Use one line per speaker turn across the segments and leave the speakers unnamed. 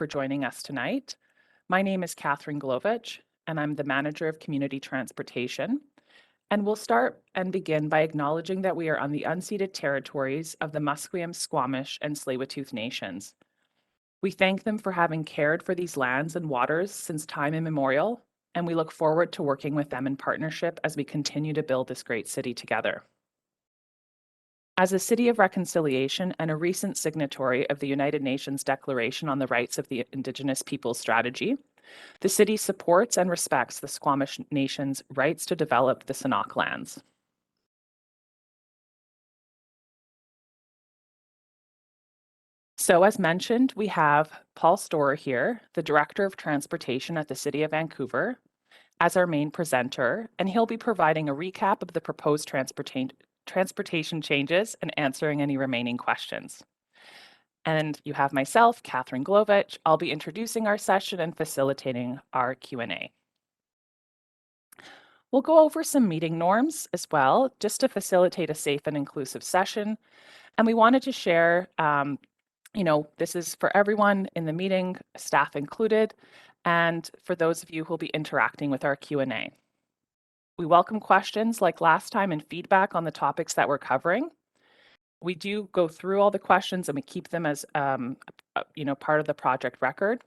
for joining us tonight. My name is Catherine Glovich, and I'm the Manager of Community Transportation. And we'll start and begin by acknowledging that we are on the unceded territories of the Musqueam, Squamish, and Tsleil-Waututh Nations. We thank them for having cared for these lands and waters since time immemorial, and we look forward to working with them in partnership as we continue to build this great city together. As a city of reconciliation and a recent signatory of the United Nations Declaration on the Rights of the Indigenous Peoples strategy, the city supports and respects the Squamish Nation's rights to develop the Sanok lands. So as mentioned, we have Paul Storer here, the Director of Transportation at the City of Vancouver, as our main presenter, and he'll be providing a recap of the proposed transportation changes and answering any remaining questions. And you have myself, Catherine Glovich. I'll be introducing our session and facilitating our Q&A. We'll go over some meeting norms as well, just to facilitate a safe and inclusive session. And we wanted to share, this is for everyone in the meeting, staff included, and for those of you who will be interacting with our Q&A. We welcome questions like last time and feedback on the topics that we're covering. We do go through all the questions and we keep them as part of the project record.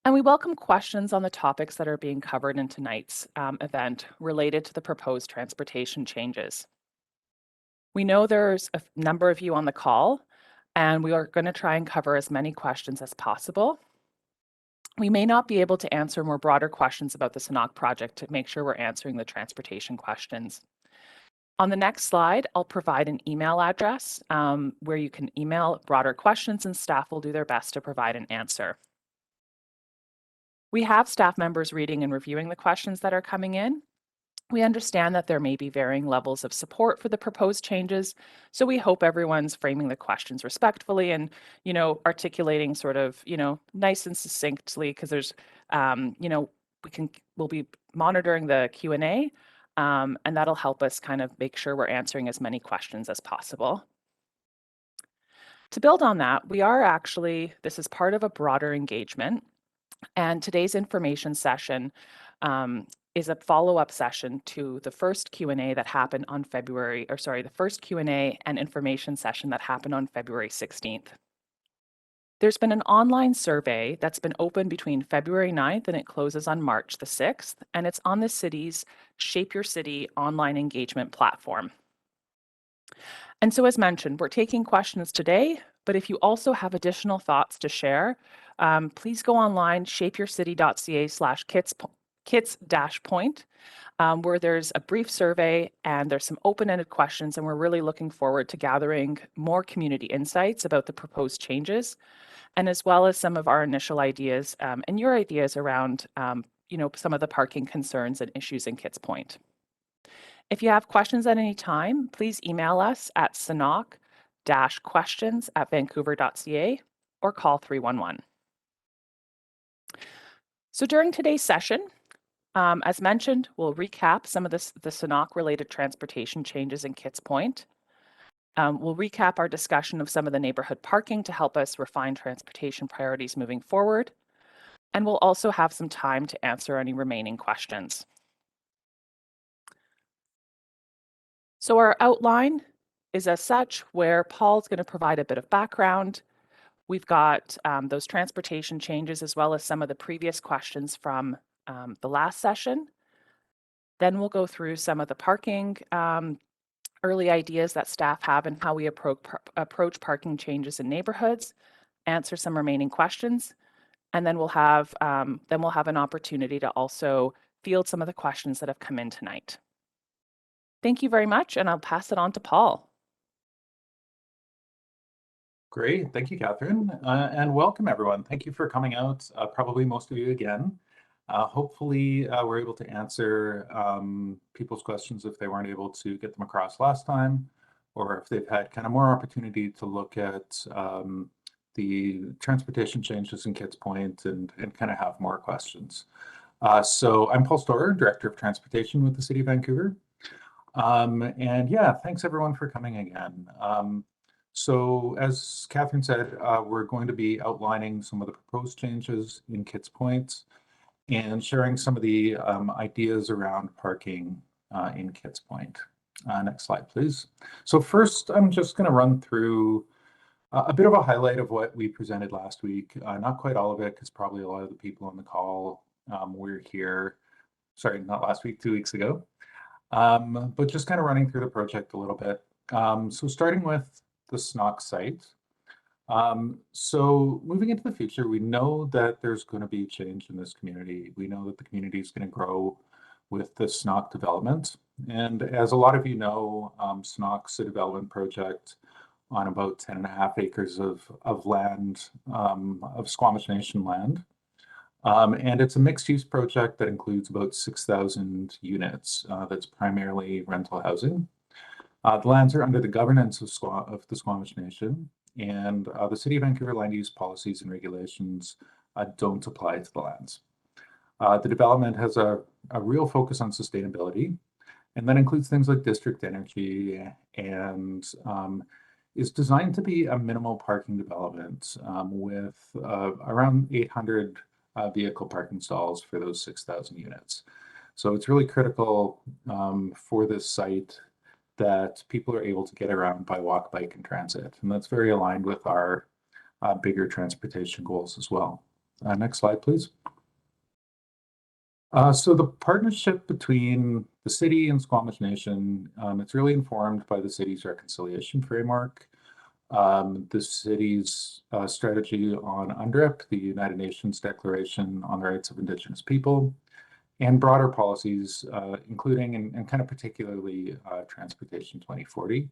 And we welcome questions on the topics that are being covered in tonight's event related to the proposed transportation changes. We know there's a number of you on the call, and we are going to try and cover as many questions as possible. We may not be able to answer more broader questions about the Sanok project to make sure we're answering the transportation questions. On the next slide, I'll provide an email address where you can email broader questions and staff will do their best to provide an answer. We have staff members reading and reviewing the questions that are coming in. We understand that there may be varying levels of support for the proposed changes, so we hope everyone's framing the questions respectfully and, articulating sort of, nice and succinctly, because there's, we'll be monitoring the Q&A, and that'll help us kind of make sure we're answering as many questions as possible. To build on that, this is part of a broader engagement, and today's information session is a follow-up session to the first Q&A that happened on the first Q&A and information session that happened on February 16th. There's been an online survey that's been open between February 9th and it closes on March the 6th, and it's on the city's Shape Your City online engagement platform. And so as mentioned, we're taking questions today, but if you also have additional thoughts to share, please go online, shapeyourcity.ca/kits-point, where there's a brief survey and there's some open-ended questions, and we're really looking forward to gathering more community insights about the proposed changes, and as well as some of our initial ideas and your ideas around some of the parking concerns and issues in Kits Point. If you have questions at any time, please email us at sanok-questions@vancouver.ca or call 311. So during today's session, as mentioned, we'll recap some of the Sanok-related transportation changes in Kits Point. We'll recap our discussion of some of the neighborhood parking to help us refine transportation priorities moving forward. And we'll also have some time to answer any remaining questions. So our outline is as such, where Paul's going to provide a bit of background. We've got those transportation changes as well as some of the previous questions from the last session. Then we'll go through some of the parking early ideas that staff have and how we approach parking changes in neighborhoods, answer some remaining questions, and then we'll have an opportunity to also field some of the questions that have come in tonight. Thank you very much, and I'll pass it on to Paul.
Great, thank you, Catherine, and welcome everyone. Thank you for coming out, probably most of you again. Hopefully we're able to answer people's questions if they weren't able to get them across last time, or if they've had kind of more opportunity to look at the transportation changes in Kits Point and kind of have more questions. So I'm Paul Storer, Director of Transportation with the City of Vancouver. And yeah, thanks everyone for coming again. So as Catherine said, we're going to be outlining some of the proposed changes in Kits Point and sharing some of the ideas around parking in Kits Point. Next slide, please. So first, I'm just going to run through a bit of a highlight of what we presented last week. Not quite all of it, because probably a lot of the people on the call were here, sorry, not last week, 2 weeks ago. But just kind of running through the project a little bit. So starting with the SNOC site. So moving into the future, we know that there's going to be change in this community. We know that the community is going to grow with the SNOC development. And as a lot of you know, SNOC's a development project on about 10.5 acres of land, of Squamish Nation land. And it's a mixed-use project that includes about 6,000 units that's primarily rental housing. The lands are under the governance of the Squamish Nation, and the City of Vancouver land use policies and regulations don't apply to the lands. The development has a real focus on sustainability, and that includes things like district energy and is designed to be a minimal parking development with around 800 vehicle parking stalls for those 6,000 units. So it's really critical for this site that people are able to get around by walk, bike, and transit. And that's very aligned with our bigger transportation goals as well. Next slide, please. So the partnership between the city and Squamish Nation, it's really informed by the city's reconciliation framework, the city's strategy on UNDRIP, the United Nations Declaration on the Rights of Indigenous People, and broader policies, including and kind of particularly Transportation 2040,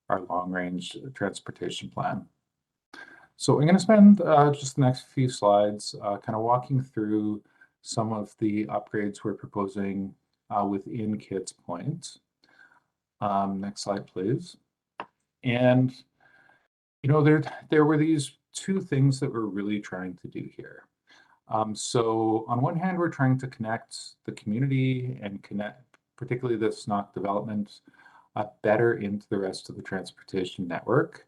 our long-range transportation plan. So I'm going to spend just the next few slides kind of walking through some of the upgrades we're proposing within Kits Point. Next slide, please. And, you know, there were these two things that we're really trying to do here. So on one hand, we're trying to connect the community and connect, particularly the SNOC development, better into the rest of the transportation network,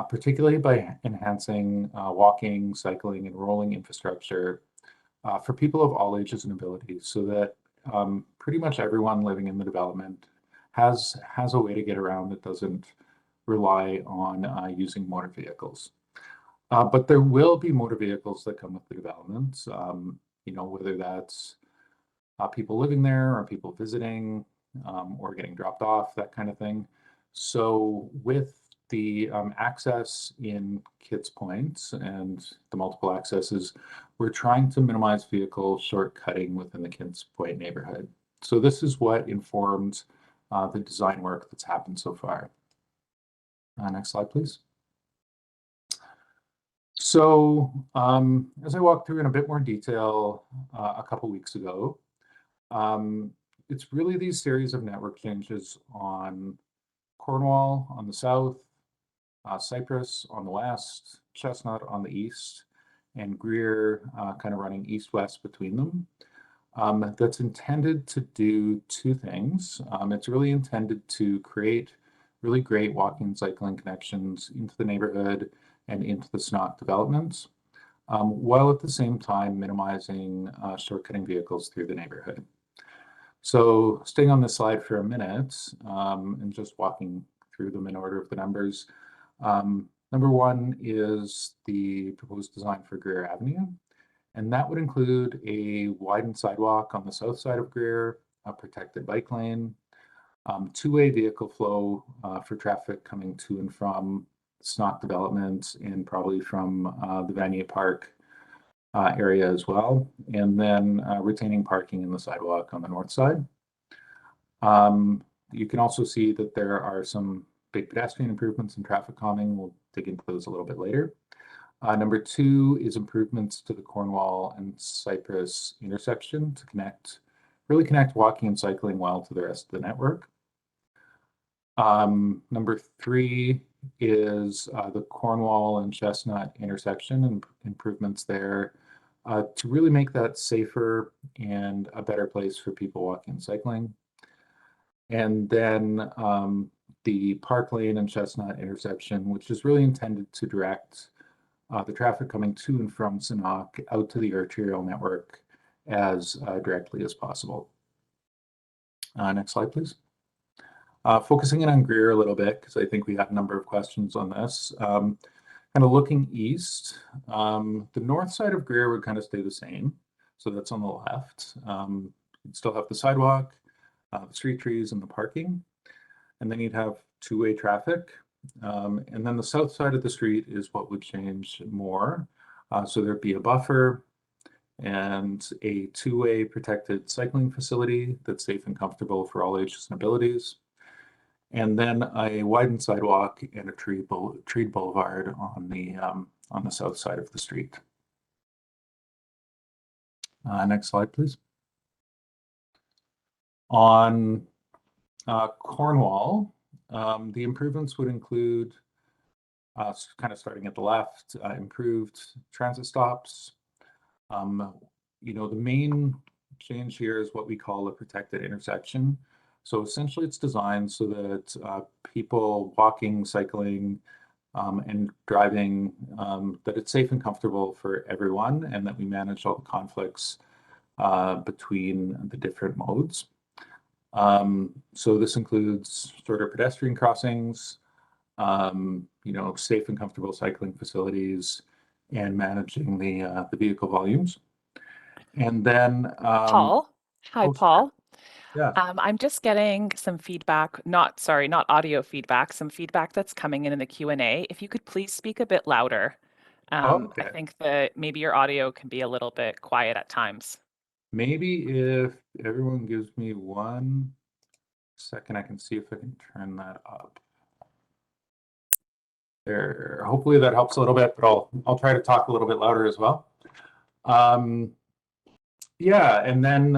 particularly by enhancing walking, cycling, and rolling infrastructure for people of all ages and abilities, so that pretty much everyone living in the development has a way to get around that doesn't rely on using motor vehicles. But there will be motor vehicles that come with the development, you know, whether that's people living there or people visiting or getting dropped off, that kind of thing. So with the access in Kits Point and the multiple accesses, we're trying to minimize vehicle shortcutting within the Kits Point neighborhood. So this is what informed the design work that's happened so far. Next slide, please. So as I walked through in a bit more detail a couple weeks ago, it's really these series of network changes on Cornwall on the south, Cypress on the west, Chestnut on the east, and Greer kind of running east-west between them. That's intended to do two things. It's really intended to create really great walking and cycling connections into the neighborhood and into the SNOC developments, while at the same time minimizing shortcutting vehicles through the neighborhood. So staying on this slide for a minute and just walking through them in order of the numbers. Number one is the proposed design for Greer Avenue, and that would include a widened sidewalk on the south side of Greer, a protected bike lane, two-way vehicle flow for traffic coming to and from SNOC development and probably from the Vanier Park area as well, and then retaining parking in the sidewalk on the north side. You can also see that there are some big pedestrian improvements and traffic calming. We'll dig into those a little bit later. Number two is improvements to the Cornwall and Cypress intersection to really connect walking and cycling well to the rest of the network. Number three is the Cornwall and Chestnut intersection and improvements there to really make that safer and a better place for people walking and cycling. And then the Park Lane and Chestnut intersection, which is really intended to direct the traffic coming to and from Sanok out to the arterial network as directly as possible. Next slide, please. Focusing in on Greer a little bit, because I think we had a number of questions on this. Kind of looking east, the north side of Greer would kind of stay the same. So that's on the left. You'd still have the sidewalk, the street trees, and the parking. And then you'd have two-way traffic. And then the south side of the street is what would change more. So there'd be a buffer and a two-way protected cycling facility that's safe and comfortable for all ages and abilities. And then a widened sidewalk and a treed boulevard on the south side of the street. Next slide, please. On Cornwall, the improvements would include kind of starting at the left, improved transit stops. The main change here is what we call a protected intersection. So essentially it's designed so that people walking, cycling, and driving, that it's safe and comfortable for everyone, and that we manage all the conflicts between the different modes. So this includes sort of pedestrian crossings, safe and comfortable cycling facilities, and managing the vehicle volumes. And then,
Paul. Hi,
oh, sorry.
Paul.
Yeah.
I'm just getting some feedback, not audio feedback, some feedback that's coming in the Q&A. If you could please speak a bit louder.
Oh,
I
okay.
think that maybe your audio can be a little bit quiet at times.
Maybe if everyone gives me 1 second, I can see if I can turn that up. There, hopefully that helps a little bit, but I'll try to talk a little bit louder as well. Yeah, and then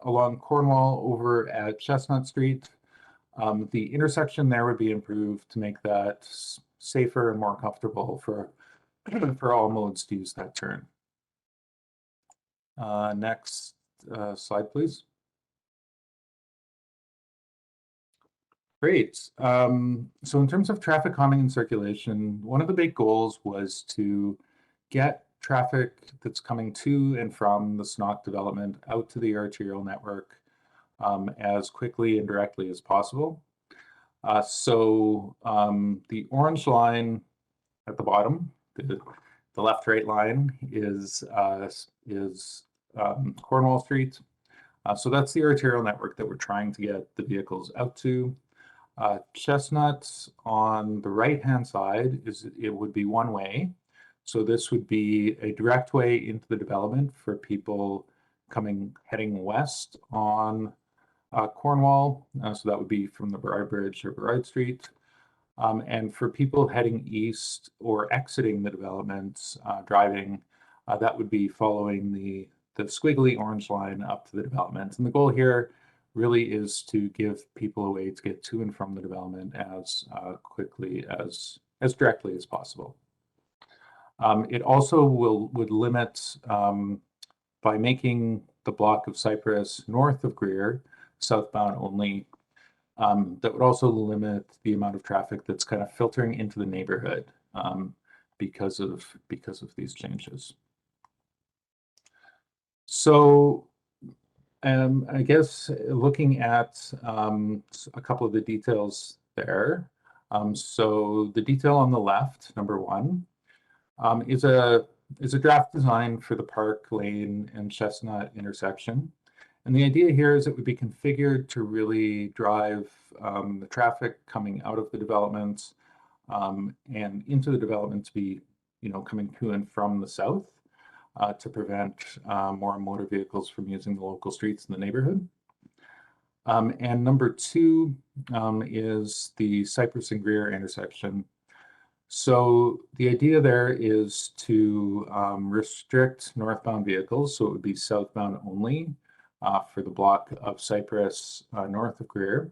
along Cornwall over at Chestnut Street, the intersection there would be improved to make that safer and more comfortable for all modes to use that turn. Next slide, please. Great. So in terms of traffic calming and circulation, one of the big goals was to get traffic that's coming to and from the Sanok development out to the arterial network as quickly and directly as possible. So the orange line at the bottom, the left-right line is Cornwall Street. So that's the arterial network that we're trying to get the vehicles out to. Chestnut on the right-hand side it would be one way. So this would be a direct way into the development for people heading west on Cornwall. So that would be from the Burrard Bridge or Burrard Street. And for people heading east or exiting the development, driving, that would be following the squiggly orange line up to the development. And the goal here really is to give people a way to get to and from the development as quickly as directly as possible. It also would limit by making the block of Cypress north of Greer southbound only. That would also limit the amount of traffic that's kind of filtering into the neighborhood because of these changes. So I guess looking at a couple of the details there. So the detail on the left, number 1, is a draft design for the Park Lane and Chestnut intersection. And the idea here is it would be configured to really drive the traffic coming out of the development and into the development to be, coming to and from the south to prevent more motor vehicles from using the local streets in the neighborhood. And number 2 is the Cypress and Greer intersection. So the idea there is to restrict northbound vehicles, so it would be southbound only for the block of Cypress north of Greer.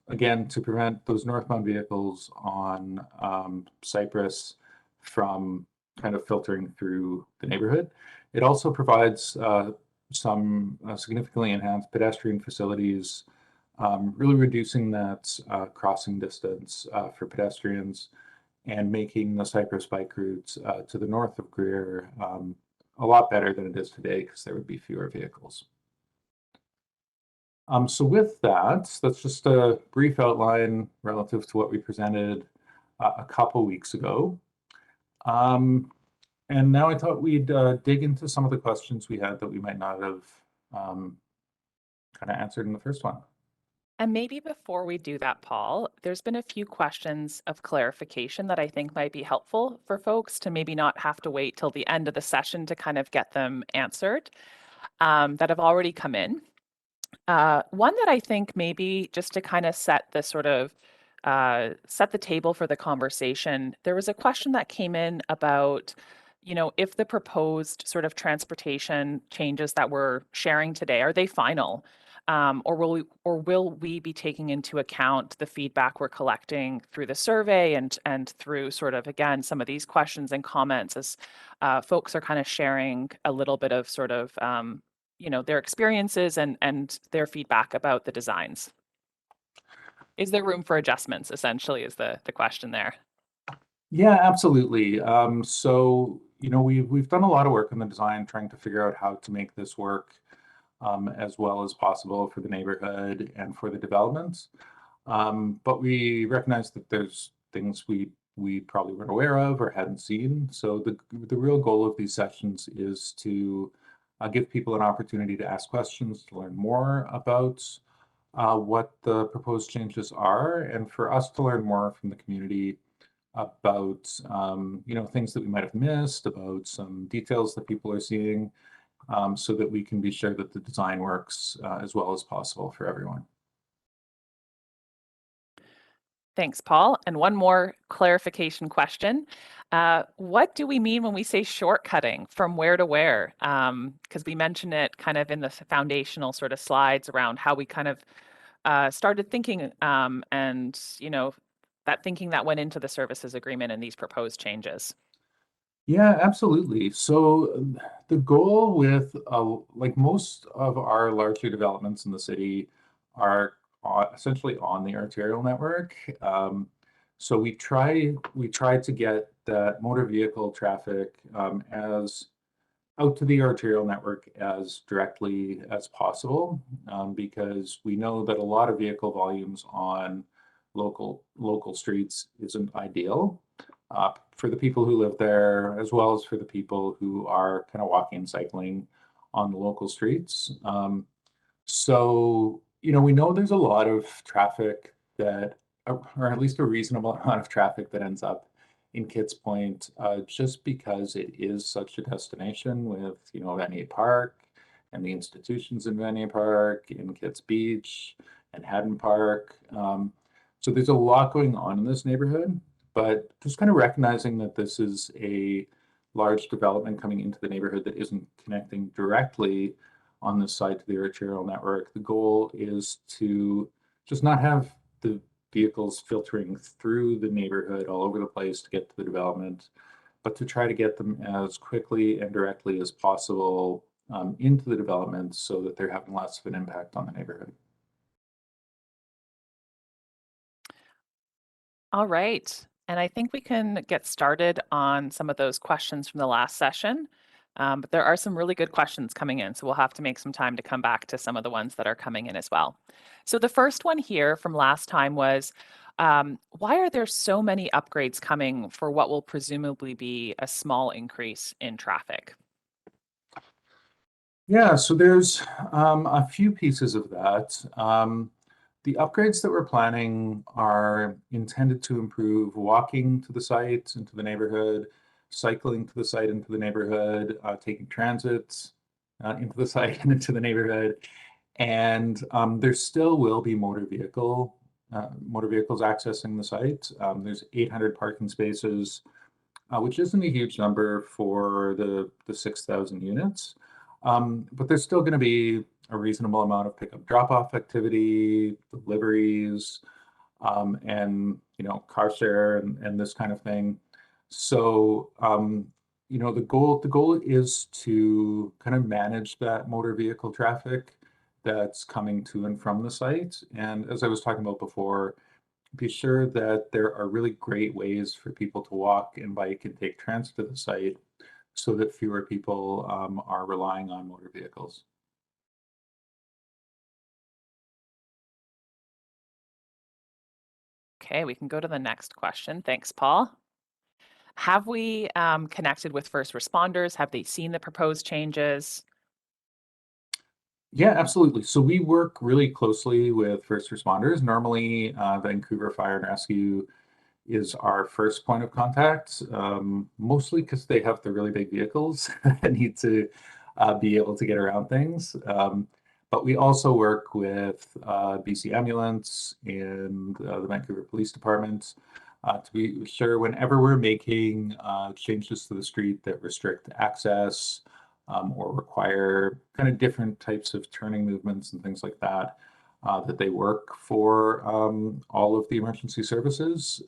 Again, to prevent those northbound vehicles on Cypress from kind of filtering through the neighborhood. It also provides some significantly enhanced pedestrian facilities really reducing that crossing distance for pedestrians and making the Cypress bike route to the north of Greer a lot better than it is today because there would be fewer vehicles. So with that, that's just a brief outline relative to what we presented a couple weeks ago. And now I thought we'd dig into some of the questions we had that we might not have kind of answered in the first one.
And maybe before we do that, Paul, there's been a few questions of clarification that I think might be helpful for folks to maybe not have to wait till the end of the session to kind of get them answered that have already come in. One that I think maybe just to kind of set the sort of set the table for the conversation, there was a question that came in about, if the proposed sort of transportation changes that we're sharing today, are they final? Or will we be taking into account the feedback we're collecting through the survey and through sort of, again, some of these questions and comments as folks are kind of sharing a little bit of sort of their experiences and their feedback about the designs. Is there room for adjustments, essentially, is the question there.
Yeah, absolutely. So, we've done a lot of work on the design, trying to figure out how to make this work as well as possible for the neighborhood and for the developments. But we recognize that there's things we probably weren't aware of or hadn't seen. So the real goal of these sessions is to give people an opportunity to ask questions, to learn more about what the proposed changes are, and for us to learn more from the community about things that we might have missed, about some details that people are seeing, so that we can be sure that the design works as well as possible for everyone.
Thanks, Paul. And one more clarification question. What do we mean when we say shortcutting from where to where? Because we mentioned it kind of in the foundational sort of slides around how we kind of started thinking and, that thinking that went into the services agreement and these proposed changes.
Yeah, absolutely. So the goal with like most of our larger developments in the city are essentially on the arterial network. So we try to get that motor vehicle traffic as out to the arterial network as directly as possible, because we know that a lot of vehicle volumes on local streets isn't ideal for the people who live there, as well as for the people who are kind of walking and cycling on the local streets. So, we know there's a lot of traffic that, or at least a reasonable amount of traffic that ends up in Kits Point, just because it is such a destination with, Vanier Park and the institutions in Vanier Park, in Kits Beach and Haddon Park. So there's a lot going on in this neighborhood, but just kind of recognizing that this is a large development coming into the neighborhood that isn't connecting directly on this side to the arterial network. The goal is to just not have the vehicles filtering through the neighborhood all over the place to get to the development, but to try to get them as quickly and directly as possible into the development so that they're having less of an impact on the neighborhood.
All right. And I think we can get started on some of those questions from the last session. But there are some really good questions coming in, so we'll have to make some time to come back to some of the ones that are coming in as well. So the first one here from last time was, why are there so many upgrades coming for what will presumably be a small increase in traffic?
Yeah, so there's a few pieces of that. The upgrades that we're planning are intended to improve walking to the site, into the neighborhood, cycling to the site, into the neighborhood, taking transit into the site and into the neighborhood. And there still will be motor vehicles accessing the site. There's 800 parking spaces, which isn't a huge number for the 6,000 units. But there's still going to be a reasonable amount of pickup drop-off activity, deliveries, and car share and this kind of thing. So the goal is to kind of manage that motor vehicle traffic that's coming to and from the site. And as I was talking about before, be sure that there are really great ways for people to walk and bike and take transit to the site so that fewer people are relying on motor vehicles.
Okay, we can go to the next question. Thanks, Paul. Have we connected with first responders? Have they seen the proposed changes?
Yeah, absolutely. So we work really closely with first responders. Normally, Vancouver Fire and Rescue is our first point of contact, mostly because they have the really big vehicles that need to be able to get around things. But we also work with BC Ambulance and the Vancouver Police Department to be sure whenever we're making changes to the street that restrict access or require kind of different types of turning movements and things like that, that they work for all of the emergency services.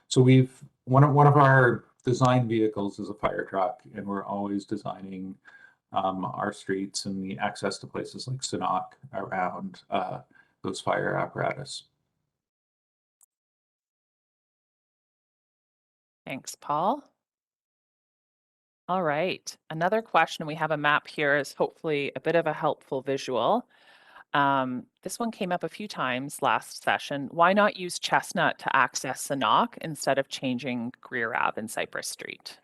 So one of our design vehicles is a fire truck, and we're always designing our streets and the access to places like Chestnut around those fire apparatus.
Thanks, Paul. All right. Another question, we have a map here, is hopefully a bit of a helpful visual. This one came up a few times last session. Why not use Chestnut to access Sanok instead of changing Greer Ave and Cypress Street?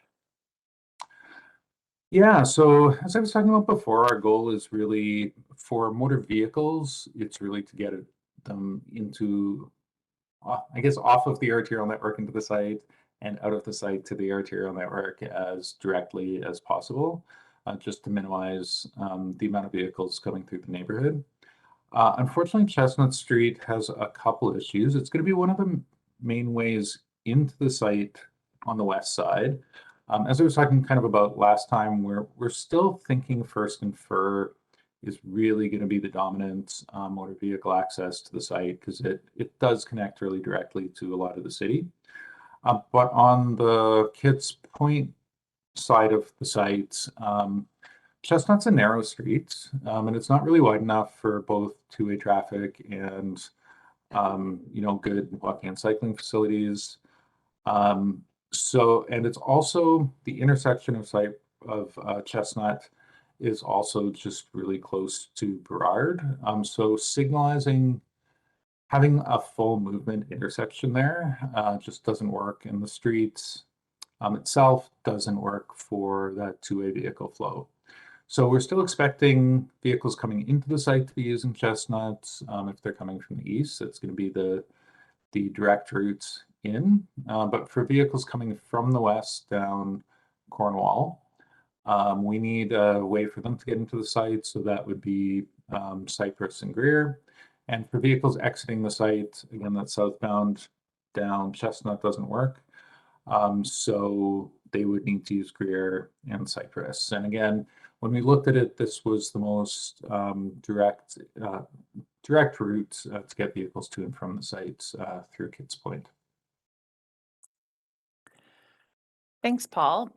Yeah, so as I was talking about before, our goal is really for motor vehicles, it's really to get them into I guess off of the arterial network into the site and out of the site to the arterial network as directly as possible, just to minimize the amount of vehicles coming through the neighborhood. Unfortunately, Chestnut Street has a couple issues. It's going to be one of the main ways into the site on the west side. As I was talking kind of about last time, we're still thinking First and Fur is really going to be the dominant motor vehicle access to the site because it does connect really directly to a lot of the city. But on the Kits Point side of the site, Chestnut's a narrow street, and it's not really wide enough for both two-way traffic and good walking and cycling facilities. And it's also the intersection of site of Chestnut is also just really close to Burrard. So signalizing having a full movement intersection there just doesn't work, and the street itself doesn't work for that two-way vehicle flow. So we're still expecting vehicles coming into the site to be using Chestnut. If they're coming from the east, it's going to be the direct route in. But for vehicles coming from the west down Cornwall, we need a way for them to get into the site. So that would be Cypress and Greer. And for vehicles exiting the site, again, that southbound down Chestnut doesn't work. So they would need to use Greer and Cypress. And again, when we looked at it, this was the most direct route to get vehicles to and from the site through Kits Point.
Thanks, Paul.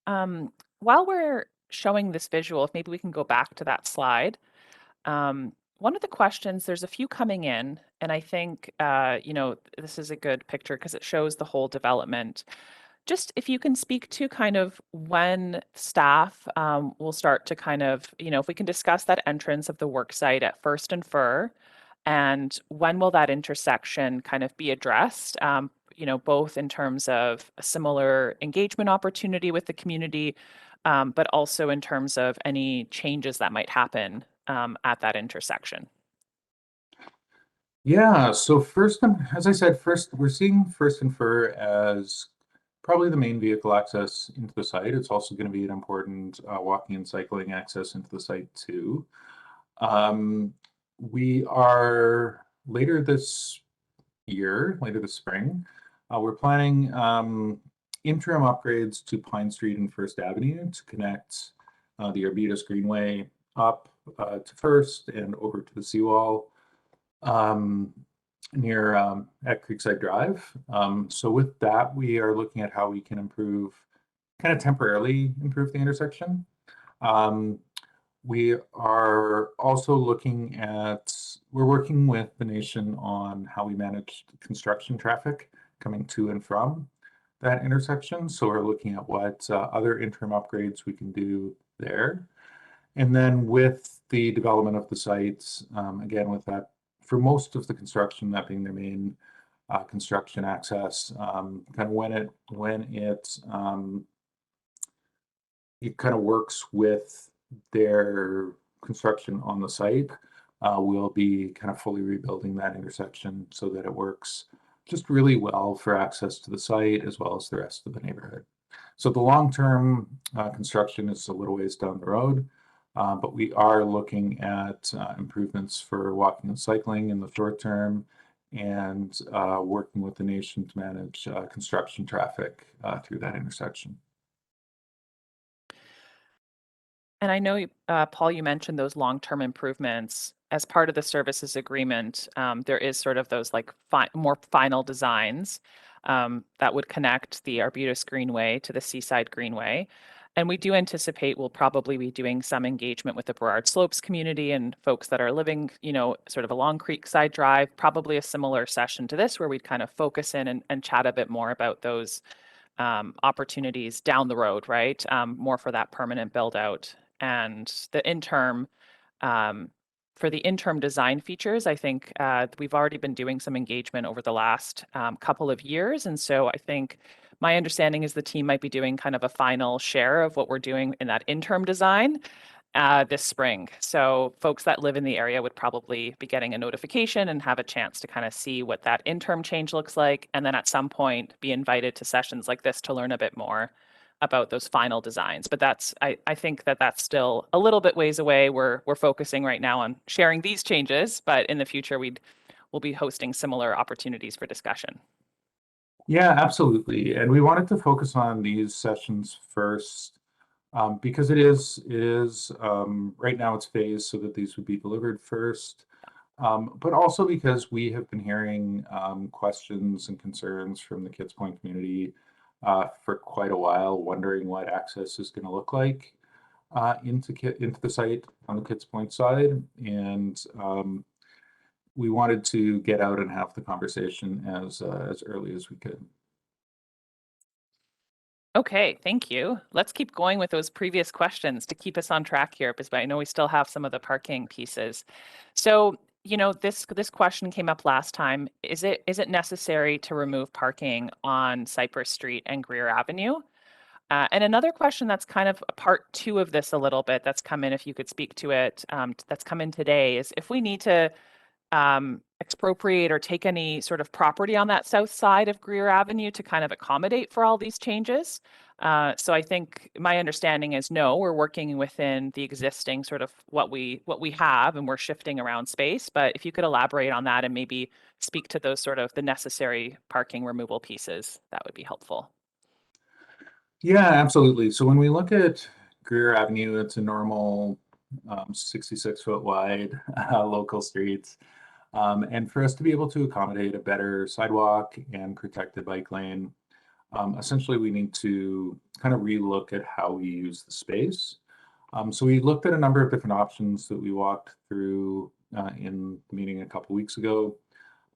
While we're showing this visual, if maybe we can go back to that slide. One of the questions, there's a few coming in, and I think, this is a good picture because it shows the whole development. Just if you can speak to kind of when staff will start to kind of, if we can discuss that entrance of the work site at First and Fur, and when will that intersection kind of be addressed, both in terms of a similar engagement opportunity with the community, but also in terms of any changes that might happen at that intersection.
Yeah, so as I said, first we're seeing First and Fur as probably the main vehicle access into the site. It's also going to be an important walking and cycling access into the site too. We are later this spring, we're planning interim upgrades to Pine Street and First Avenue to connect the Arbutus Greenway up to First and over to the seawall near at Creekside Drive. So with that, we are looking at how we can kind of temporarily improve the intersection. Um, We are also we're working with the nation on how we manage construction traffic coming to and from that intersection. So we're looking at what other interim upgrades we can do there. And then with the development of the sites, again, with that, for most of the construction, that being their main construction access, kind of it kind of works with their construction on the site. We'll be kind of fully rebuilding that intersection so that it works just really well for access to the site as well as the rest of the neighborhood. So the long-term construction is a little ways down the road, but we are looking at improvements for walking and cycling in the short term and working with the nation to manage construction traffic through that intersection.
And I know, Paul, you mentioned those long-term improvements. As part of the services agreement, there is sort of those like more final designs that would connect the Arbutus Greenway to the Seaside Greenway. And we do anticipate we'll probably be doing some engagement with the Burrard Slopes community and folks that are living, sort of along Creekside Drive, probably a similar session to this where we'd kind of focus in and chat a bit more about those opportunities down the road, right? More for that permanent build out. And the interim, for the interim design features, I think we've already been doing some engagement over the last couple of years. And so I think my understanding is the team might be doing kind of a final share of what we're doing in that interim design this spring. So folks that live in the area would probably be getting a notification and have a chance to kind of see what that interim change looks like. And then at some point be invited to sessions like this to learn a bit more about those final designs. But I think that's still a little bit ways away. We're focusing right now on sharing these changes, but in the future we'll be hosting similar opportunities for discussion.
Yeah, absolutely. And we wanted to focus on these sessions first because right now it's phased so that these would be delivered first. But also because we have been hearing questions and concerns from the Kids Point community for quite a while, wondering what access is going to look like into the site on the Kids Point side. And we wanted to get out and have the conversation as early as we could.
Okay, thank you. Let's keep going with those previous questions to keep us on track here, because I know we still have some of the parking pieces. So, this question came up last time. Is it necessary to remove parking on Cypress Street and Greer Avenue? And another question that's kind of a part two of this a little bit that's come in, if you could speak to it, that's come in today, is if we need to expropriate or take any sort of property on that south side of Greer Avenue to kind of accommodate for all these changes. So I think my understanding is no, we're working within the existing sort of what we have, and we're shifting around space. But if you could elaborate on that and maybe speak to those sort of the necessary parking removal pieces, that would be helpful.
Yeah, absolutely. So when we look at Greer Avenue, it's a normal 66-foot wide local street. And for us to be able to accommodate a better sidewalk and protected bike lane, essentially we need to kind of relook at how we use the space. So we looked at a number of different options that we walked through in the meeting a couple weeks ago.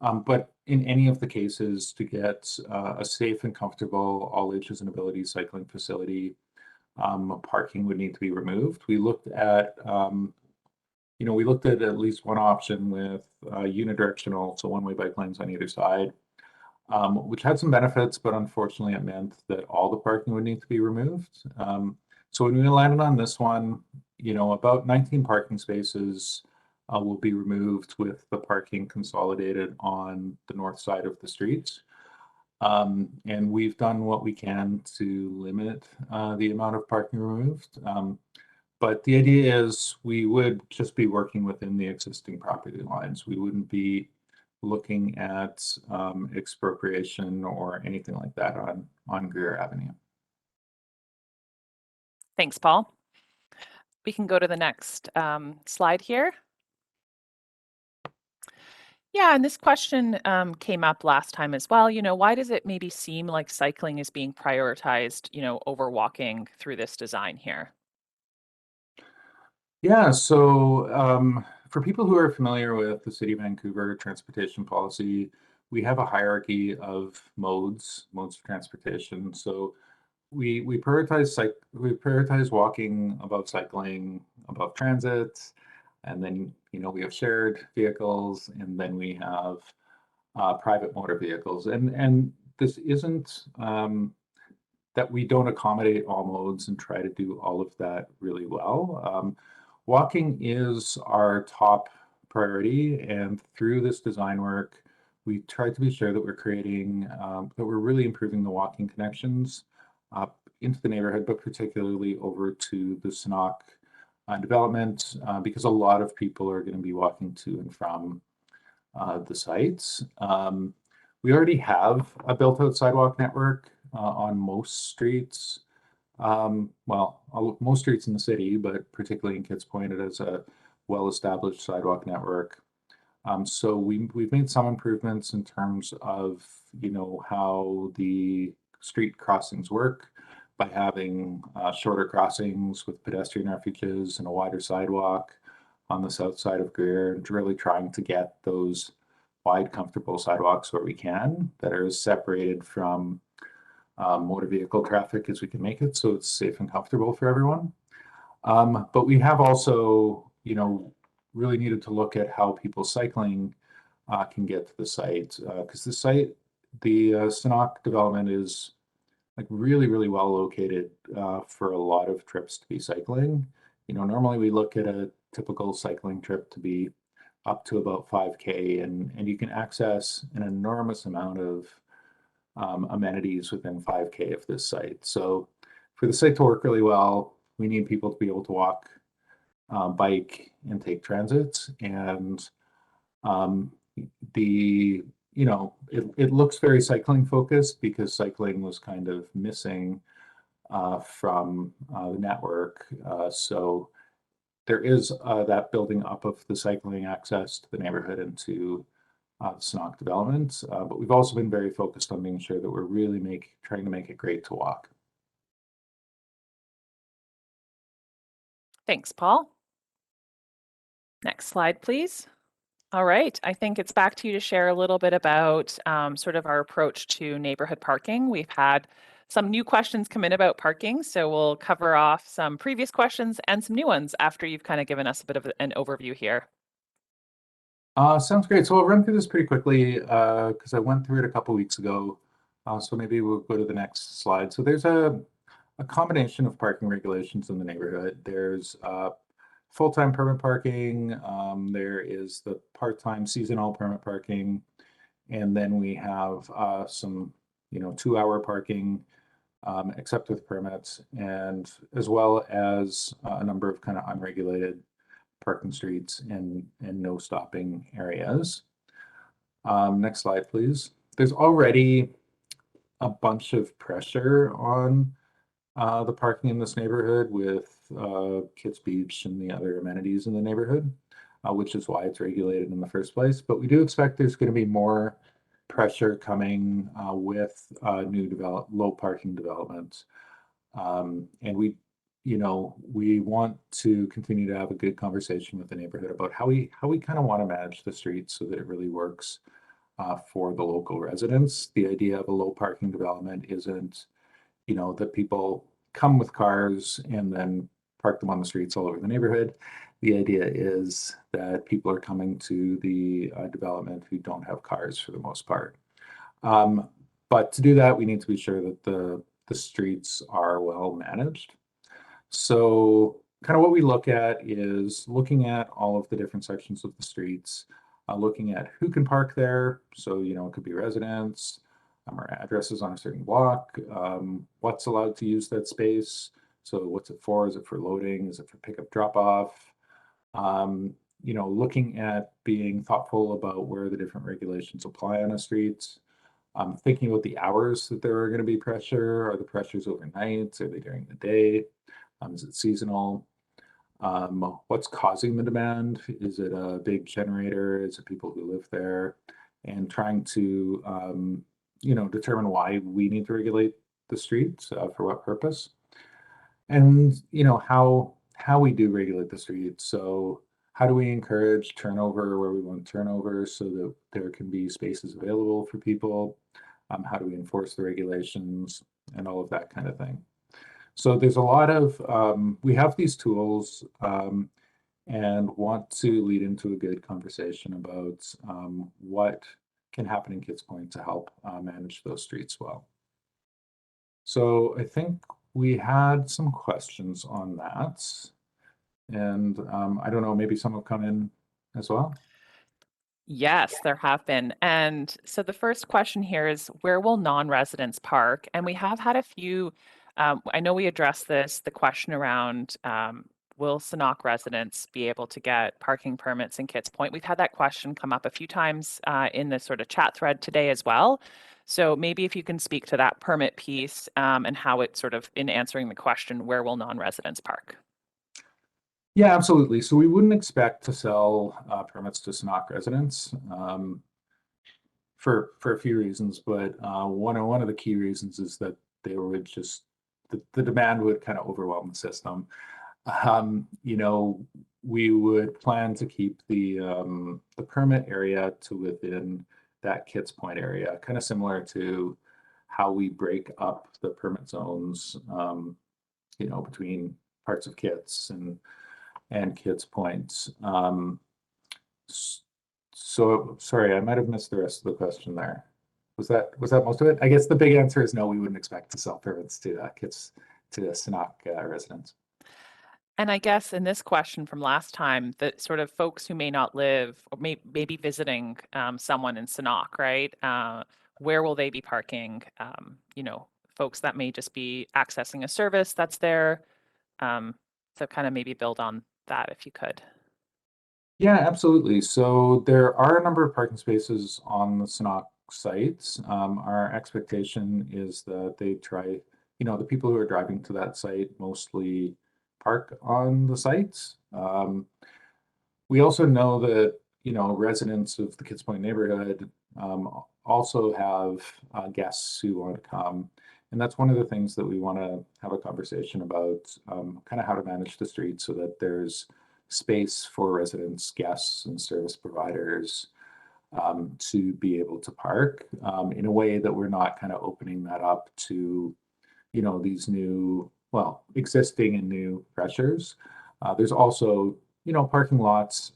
But in any of the cases, to get a safe and comfortable all ages and abilities cycling facility, parking would need to be removed. We looked at least one option with unidirectional, so one-way bike lanes on either side, which had some benefits, but unfortunately it meant that all the parking would need to be removed. So when we landed on this one, about 19 parking spaces will be removed with the parking consolidated on the north side of the street. And we've done what we can to limit the amount of parking removed. But the idea is we would just be working within the existing property lines. We wouldn't be looking at expropriation or anything like that on Greer Avenue.
Thanks, Paul. We can go to the next slide here. Yeah, and this question came up last time as well. Why does it maybe seem like cycling is being prioritized, over walking through this design here?
Yeah, so for people who are familiar with the City of Vancouver transportation policy, we have a hierarchy of modes of transportation. So we prioritize walking above cycling, above transit, and then we have shared vehicles, and then we have private motor vehicles. And this isn't that we don't accommodate all modes and try to do all of that really well. Walking is our top priority, and through this design work, we try to be sure that we're creating, that we're really improving the walking connections up into the neighborhood, but particularly over to the Sanok development, because a lot of people are going to be walking to and from the sites. We already have a built-out sidewalk network on most streets. Most streets in the city, but particularly in Kids Point, it is a well-established sidewalk network. So we've made some improvements in terms of how the street crossings work by having shorter crossings with pedestrian refuges and a wider sidewalk on the south side of Greer, and really trying to get those wide, comfortable sidewalks where we can that are as separated from motor vehicle traffic as we can make it, so it's safe and comfortable for everyone. But we have also, really needed to look at how people cycling can get to the site, because the Sanok development is like really, really well located for a lot of trips to be cycling. Normally we look at a typical cycling trip to be up to about 5K, and you can access an enormous amount of amenities within 5K of this site. So for the site to work really well, we need people to be able to walk, bike, and take transit. And um, it looks very cycling focused because cycling was kind of missing from the network. So there is that building up of the cycling access to the neighborhood and to the Sanok development. But we've also been very focused on making sure that we're really trying to make it great to walk.
Thanks, Paul. Next slide, please. All right, I think it's back to you to share a little bit about sort of our approach to neighborhood parking. We've had some new questions come in about parking, so we'll cover off some previous questions and some new ones after you've kind of given us a bit of an overview here.
Sounds great. So I'll run through this pretty quickly because I went through it a couple weeks ago. So maybe we'll go to the next slide. So there's a combination of parking regulations in the neighborhood. There's full-time permit parking. There is the part-time seasonal permit parking. And then we have some, 2-hour parking, except with permits, and as well as a number of kind of unregulated parking streets and no stopping areas. Next slide, please. There's already a bunch of pressure on the parking in this neighborhood with Kids Beach and the other amenities in the neighborhood, which is why it's regulated in the first place. But we do expect there's going to be more pressure coming with new low parking developments. And we want to continue to have a good conversation with the neighborhood about how we kind of want to manage the streets so that it really works for the local residents. The idea of a low parking development isn't, that people come with cars and then park them on the streets all over the neighborhood. The idea is that people are coming to the development who don't have cars for the most part. But to do that, we need to be sure that the streets are well managed. So kind of what we look at is looking at all of the different sections of the streets, looking at who can park there. So, it could be residents or addresses on a certain block, what's allowed to use that space. So what's it for? Is it for loading? Is it for pickup drop off? Looking at being thoughtful about where the different regulations apply on a street. Thinking about the hours that there are going to be pressure. Are the pressures overnight? Are they during the day? Is it seasonal? What's causing the demand? Is it a big generator? Is it people who live there? And trying to, determine why we need to regulate the streets, for what purpose. And, how how we do regulate the streets. So how do we encourage turnover where we want turnover so that there can be spaces available for people? How do we enforce the regulations and all of that kind of thing? So there's a lot of, we have these tools and want to lead into a good conversation about what can happen in Kids Point to help manage those streets well. So I think we had some questions on that. And I don't know, maybe some have come in as well.
Yes, there have been. And so the first question here is, where will non-residents park? And we have had a few, I know we addressed this, the question around, will Sanok residents be able to get parking permits in Kits Point? We've had that question come up a few times in the sort of chat thread today as well. So maybe if you can speak to that permit piece and how it sort of in answering the question, where will non-residents park?
Yeah, absolutely. So we wouldn't expect to sell permits to Sanok residents for a few reasons, but one of the key reasons is that they would just the demand would kind of overwhelm the system. You know, we would plan to keep the permit area to within that Kits Point area, kind of similar to how we break up the permit zones, you know, between parts of Kits and Kits Point. So sorry, I might have missed the rest of the question there. Was that most of it? I guess the big answer is no, we wouldn't expect to sell permits to Kits to Sanok residents.
And I guess in this question from last time, that sort of folks who may not live or maybe visiting someone in Sanok, right? Where will they be parking? You know, folks that may just be accessing a service that's there. So kind of maybe build on that if you could.
Yeah, absolutely. So there are a number of parking spaces on the Sanok sites. Our expectation is that they try, you know, the people who are driving to that site mostly park on the sites. We also know that, you know, residents of the Kids Point neighborhood also have guests who want to come. And that's one of the things that we want to have a conversation about, kind of how to manage the street so that there's space for residents, guests, and service providers to be able to park in a way that we're not kind of opening that up to, you know, these new, well, existing and new pressures. There's also, you know, parking lots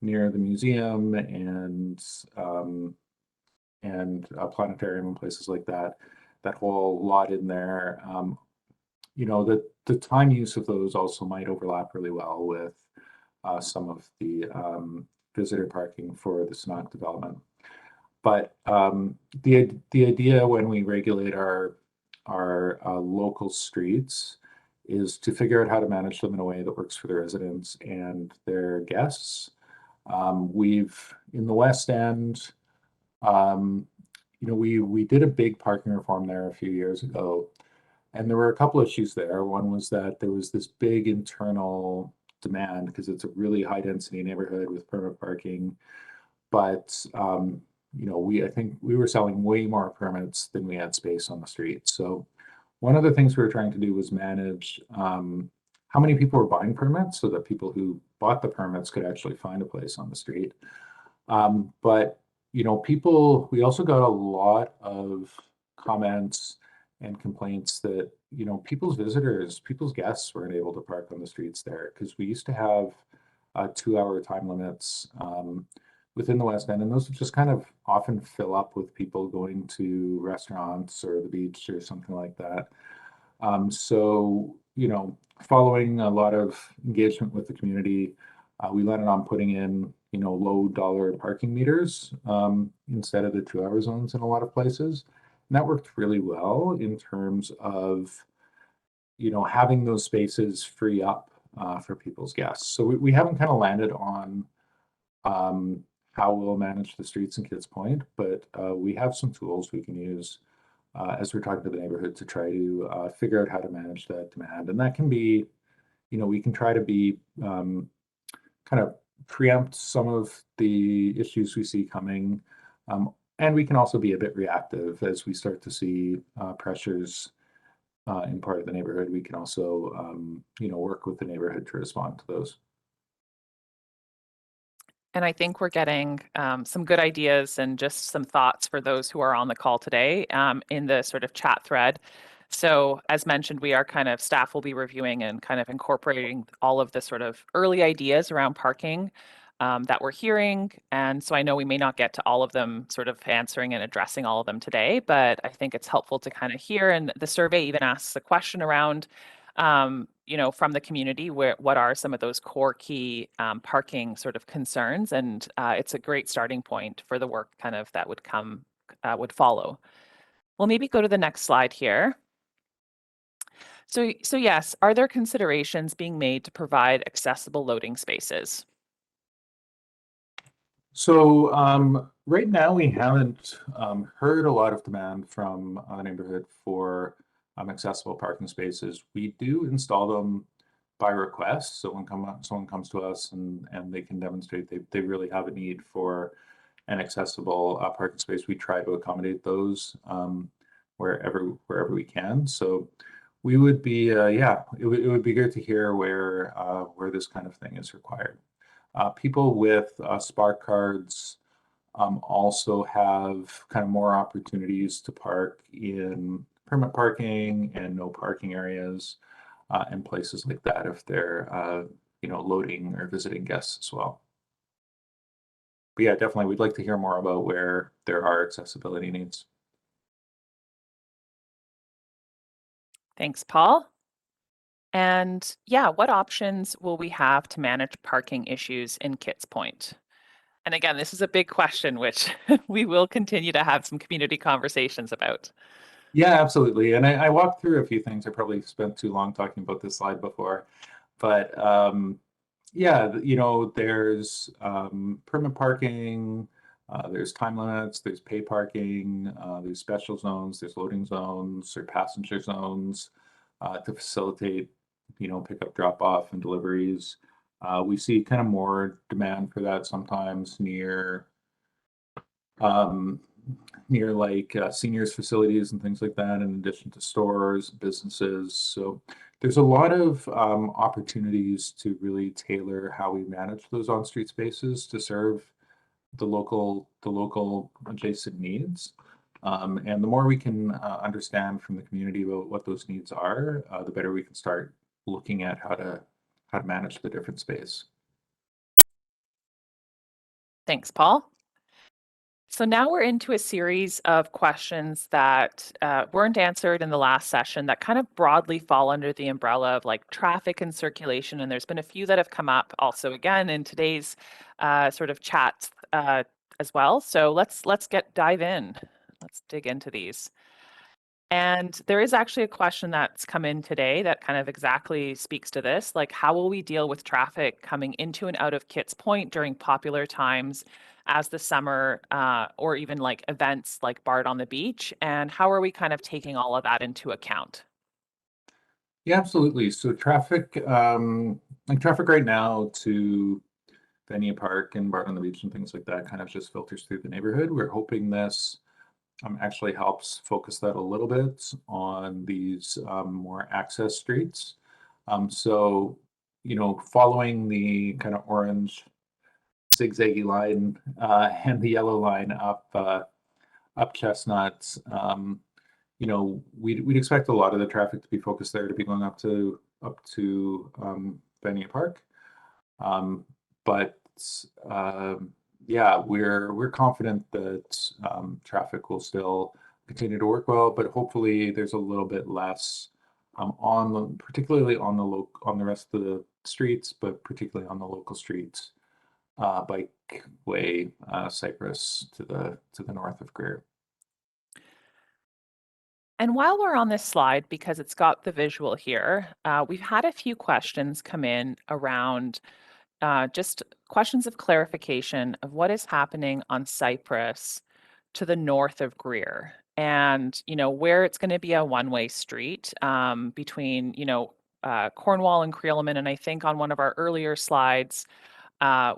near the museum and a planetarium and places like that. That whole lot in there, you know, the time use of those also might overlap really well with some of the visitor parking for the Sonnet development. But the idea when we regulate our local streets is to figure out how to manage them in a way that works for the residents and their guests. We've in the West End, you know, we did a big parking reform there a few years ago, and there were a couple issues there. One was that there was this big internal demand because it's a really high density neighborhood with permit parking, but you know, I think we were selling way more permits than we had space on the street. So one of the things we were trying to do was manage how many people were buying permits so that people who bought the permits could actually find a place on the street. But you know, we also got a lot of comments and complaints that, you know, people's guests weren't able to park on the streets there because we used to have 2 hour time limits within the West End, and those would just kind of often fill up with people going to restaurants or the beach or something like that. So, you know, following a lot of engagement with the community, we landed on putting in, you know, low dollar parking meters instead of the 2 hour zones in a lot of places. And that worked really well in terms of, you know, having those spaces free up for people's guests. So we haven't kind of landed on how we'll manage the streets in Kids Point, but we have some tools we can use as we're talking to the neighborhood to try to figure out how to manage that demand. And that can be, you know, we can try to be kind of preempt some of the issues we see coming. And we can also be a bit reactive as we start to see pressures in part of the neighborhood, we can also, work with the neighborhood to respond to those.
And I think we're getting some good ideas and just some thoughts for those who are on the call today in the sort of chat thread. So as mentioned, we are staff will be reviewing and kind of incorporating all of the sort of early ideas around parking that we're hearing. And so I know we may not get to all of them sort of answering and addressing all of them today, but I think it's helpful to kind of hear. And the survey even asks a question around from the community, what are some of those core key parking sort of concerns? And it's a great starting point for the work kind of that would follow. We'll maybe go to the next slide here. So yes, are there considerations being made to provide accessible loading spaces?
So right now we haven't heard a lot of demand from the neighborhood for accessible parking spaces. We do install them by request. So when someone comes to us and they can demonstrate they really have a need for an accessible parking space, we try to accommodate those wherever we can. So we would be it would be good to hear where this kind of thing is required. People with Spark cards also have kind of more opportunities to park in permit parking and no parking areas and places like that if they're loading or visiting guests as well. But yeah, definitely, we'd like to hear more about where there are accessibility needs.
Thanks, Paul. And yeah, what options will we have to manage parking issues in Kits Point? And again, this is a big question, which we will continue to have some community conversations about.
Yeah, absolutely. And I walked through a few things. I probably spent too long talking about this slide before, but yeah, there's permit parking, there's time limits, there's pay parking, there's special zones, there's loading zones or passenger zones to facilitate, pickup, drop off, and deliveries. We see kind of more demand for that sometimes um, near like seniors facilities and things like that, in addition to stores, businesses. So there's a lot of opportunities to really tailor how we manage those on-street spaces to serve the local adjacent needs. And the more we can understand from the community about what those needs are, the better we can start looking at how to manage the different space.
Thanks, Paul. So now we're into a series of questions that weren't answered in the last session that kind of broadly fall under the umbrella of like traffic and circulation. And there's been a few that have come up also again in today's sort of chat as well. So let's dive in. Let's dig into these. And there is actually a question that's come in today that kind of exactly speaks to this. Like, how will we deal with traffic coming into and out of Kits Point during popular times as the summer or even like events like Bard on the Beach? And how are we kind of taking all of that into account?
Yeah, absolutely. So traffic right now to Venia Park and Bard on the Beach and things like that kind of just filters through the neighborhood. We're hoping this actually helps focus that a little bit on these more access streets. So, following the kind of orange zigzaggy line and the yellow line up Chestnut, we'd expect a lot of the traffic to be focused there to be going up to Venia Park. But yeah, we're confident that traffic will still continue to work well, but hopefully there's a little bit less particularly on the rest of the streets, but particularly on the local streets, Bikeway, Cypress to the north of Greer.
And while we're on this slide, because it's got the visual here, we've had a few questions come in around just questions of clarification of what is happening on Cypress to the north of Greer, and where it's going to be a one-way street between Cornwall and Creelman. And I think on one of our earlier slides,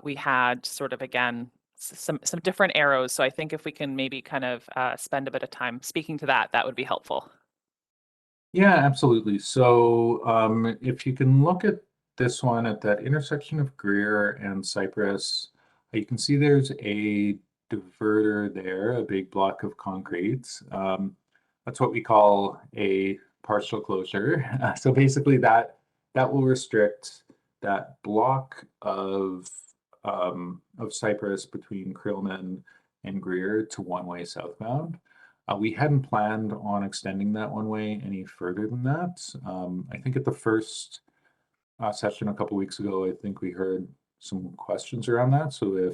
we had sort of again some different arrows. So I think if we can maybe kind of spend a bit of time speaking to that, that would be helpful.
Yeah, absolutely. So if you can look at this one at that intersection of Greer and Cypress, you can see there's a diverter there, a big block of concrete. That's what we call a partial closure. So basically that will restrict that block of Cypress between Creelman and Greer to one-way southbound. We hadn't planned on extending that one way any further than that. I think at the first session a couple weeks ago, I think we heard some questions around that. So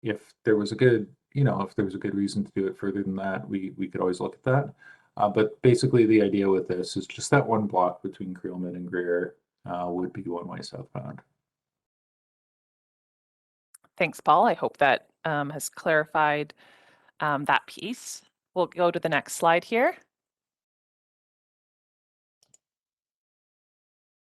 if there was a good, if there was a good reason to do it further than that, we could always look at that. But basically, the idea with this is just that one block between Creelman and Greer would be one way southbound.
Thanks, Paul. I hope that has clarified that piece. We'll go to the next slide here.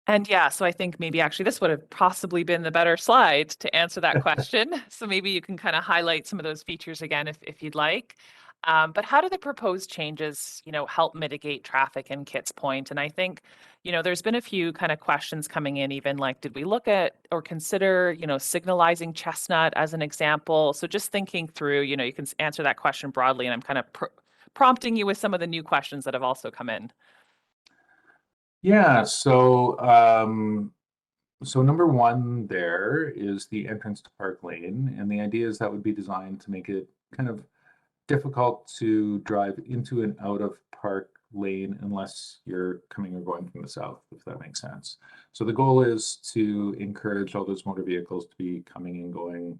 And yeah, so I think maybe actually this would have possibly been the better slide to answer that question. So maybe you can kind of highlight some of those features again if you'd like. But how do the proposed changes, help mitigate traffic in Kits Point? And I think, there's been a few kind of questions coming in, even like, did we look at or consider, signalizing Chestnut as an example? So just thinking through, you can answer that question broadly, and I'm kind of prompting you with some of the new questions that have also come in.
Yeah, so number one there is the entrance to Park Lane, and the idea is that would be designed to make it kind of difficult to drive into and out of Park Lane unless you're coming or going from the south, if that makes sense. So the goal is to encourage all those motor vehicles to be coming and going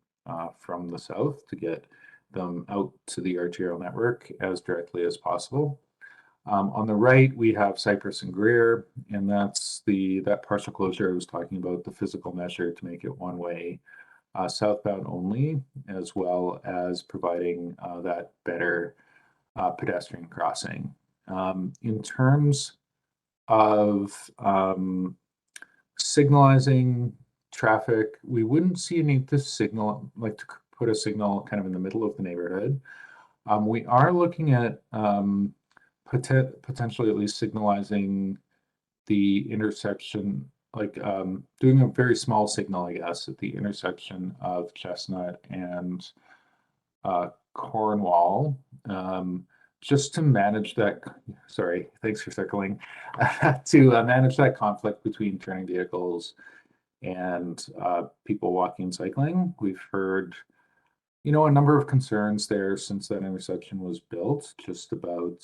from the south to get them out to the arterial network as directly as possible. On the right, we have Cypress and Greer, and that's that partial closure I was talking about, the physical measure to make it one way southbound only, as well as providing that better pedestrian crossing. In terms of signalizing traffic, we wouldn't see a need to signal, like to put a signal kind of in the middle of the neighborhood. We are looking at potentially at least signalizing the intersection, like doing a very small signal, I guess, at the intersection of Chestnut and Cornwall, just to manage that. Sorry, thanks for circling. To manage that conflict between turning vehicles and people walking and cycling. We've heard, a number of concerns there since that intersection was built, just about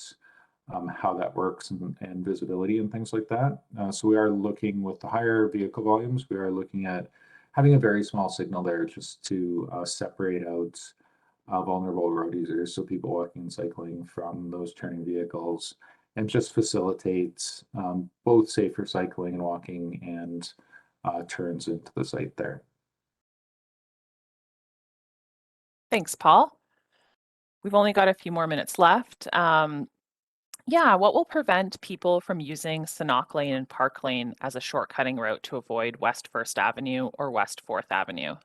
how that works and visibility and things like that. So we are looking with the higher vehicle volumes, we are looking at having a very small signal there just to separate out vulnerable road users, so people walking and cycling from those turning vehicles, and just facilitate both safer cycling and walking and turns into the site there.
Thanks, Paul. We've only got a few more minutes left. Yeah, what will prevent people from using Sanok Lane and Park Lane as a shortcutting route to avoid West First Avenue or West Fourth Avenue?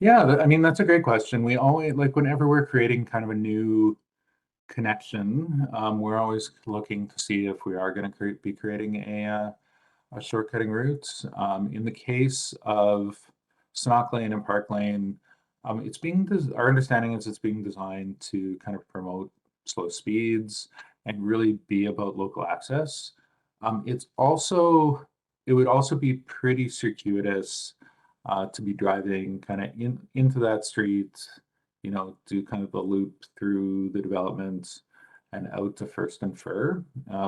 Yeah, I mean, that's a great question. We always, like, whenever we're creating kind of a new connection, we're always looking to see if we are going to be creating a shortcutting route. In the case of Sanok Lane and Park Lane, our understanding is it's being designed to kind of promote slow speeds and really be about local access. It would also be pretty circuitous to be driving kind of into that street, do kind of a loop through the development and out to First and Fur.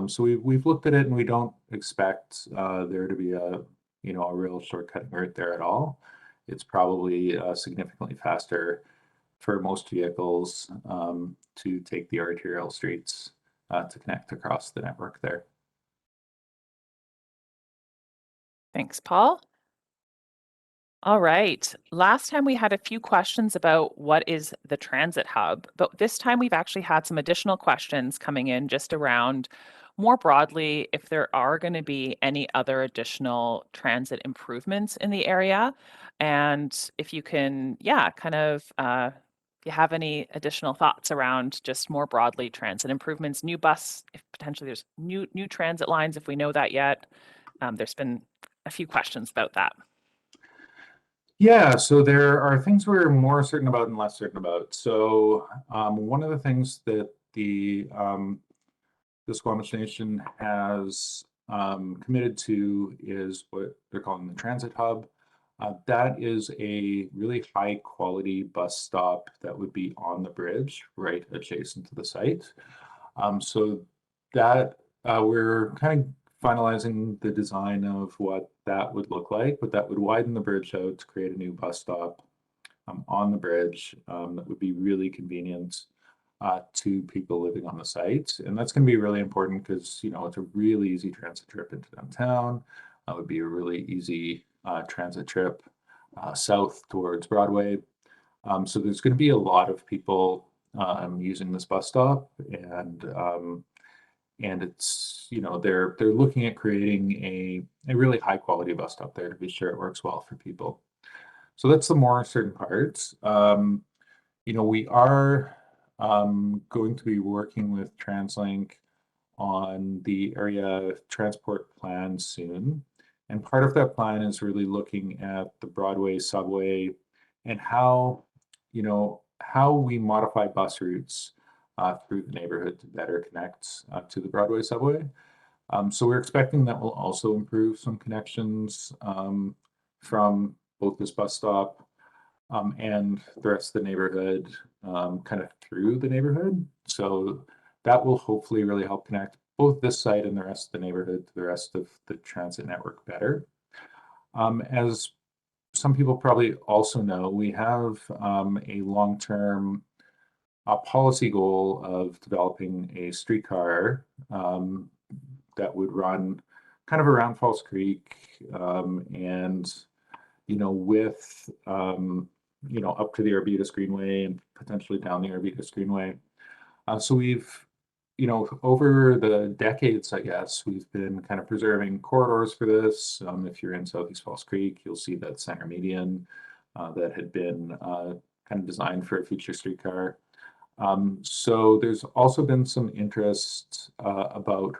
So we've looked at it, and we don't expect there to be a real shortcut route there at all. It's probably significantly faster for most vehicles to take the arterial streets to connect across the network there.
Thanks, Paul. All right. Last time we had a few questions about what is the transit hub, but this time we've actually had some additional questions coming in just around more broadly if there are going to be any other additional transit improvements in the area. And if you can, yeah, kind of if you have any additional thoughts around just more broadly transit improvements, new bus, if potentially there's new transit lines, if we know that yet. There's been a few questions about that.
Yeah, so there are things we're more certain about and less certain about. So one of the things that the Squamish Nation has committed to is what they're calling the transit hub. That is a really high quality bus stop that would be on the bridge right adjacent to the site. So that we're kind of finalizing the design of what that would look like, but that would widen the bridge out to create a new bus stop on the bridge that would be really convenient to people living on the site. And that's going to be really important because, you know, it's a really easy transit trip into downtown. That would be a really easy transit trip south towards Broadway. So there's going to be a lot of people using this bus stop, and it's, you know, they're looking at creating a really high quality bus stop there to be sure it works well for people. So that's the more certain parts. You know, we are going to be working with TransLink on the area transport plan soon. And part of that plan is really looking at the Broadway subway and how, you know, how we modify bus routes through the neighborhood to better connect to the Broadway subway. So we're expecting that will also improve some connections from both this bus stop and the rest of the neighborhood, kind of through the neighborhood. So that will hopefully really help connect both this site and the rest of the neighborhood to the rest of the transit network better. As some people probably also know, we have a long-term policy goal of developing a streetcar that would run kind of around Falls Creek and, you know, with you know, up to the Arbutus Greenway and potentially down the Arbutus Greenway. So we've, you know, over the decades, I guess, we've been kind of preserving corridors for this. If you're in Southeast Falls Creek, you'll see that center median that had been kind of designed for a future streetcar. So there's also been some interest about,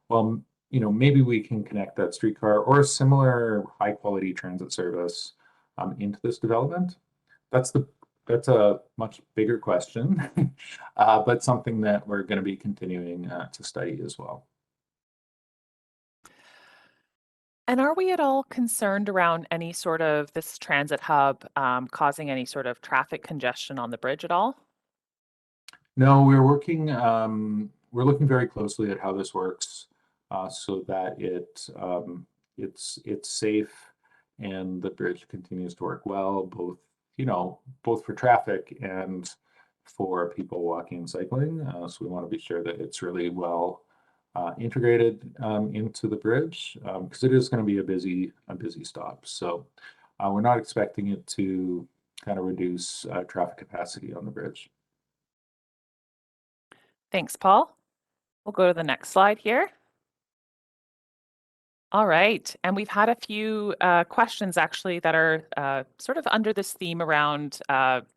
well, you know, maybe we can connect that streetcar or a similar high quality transit service into this development. That's a much bigger question, but something that we're going to be continuing to study as well.
And are we at all concerned around any sort of this transit hub causing any sort of traffic congestion on the bridge at all?
No, we're looking very closely at how this works so that it's safe and the bridge continues to work well, both, you know, both for traffic and for people walking and cycling. So we want to be sure that it's really well integrated into the bridge because it is going to be a busy stop. So we're not expecting it to kind of reduce traffic capacity on the bridge.
Thanks, Paul. We'll go to the next slide here. All right, and we've had a few questions actually that are sort of under this theme around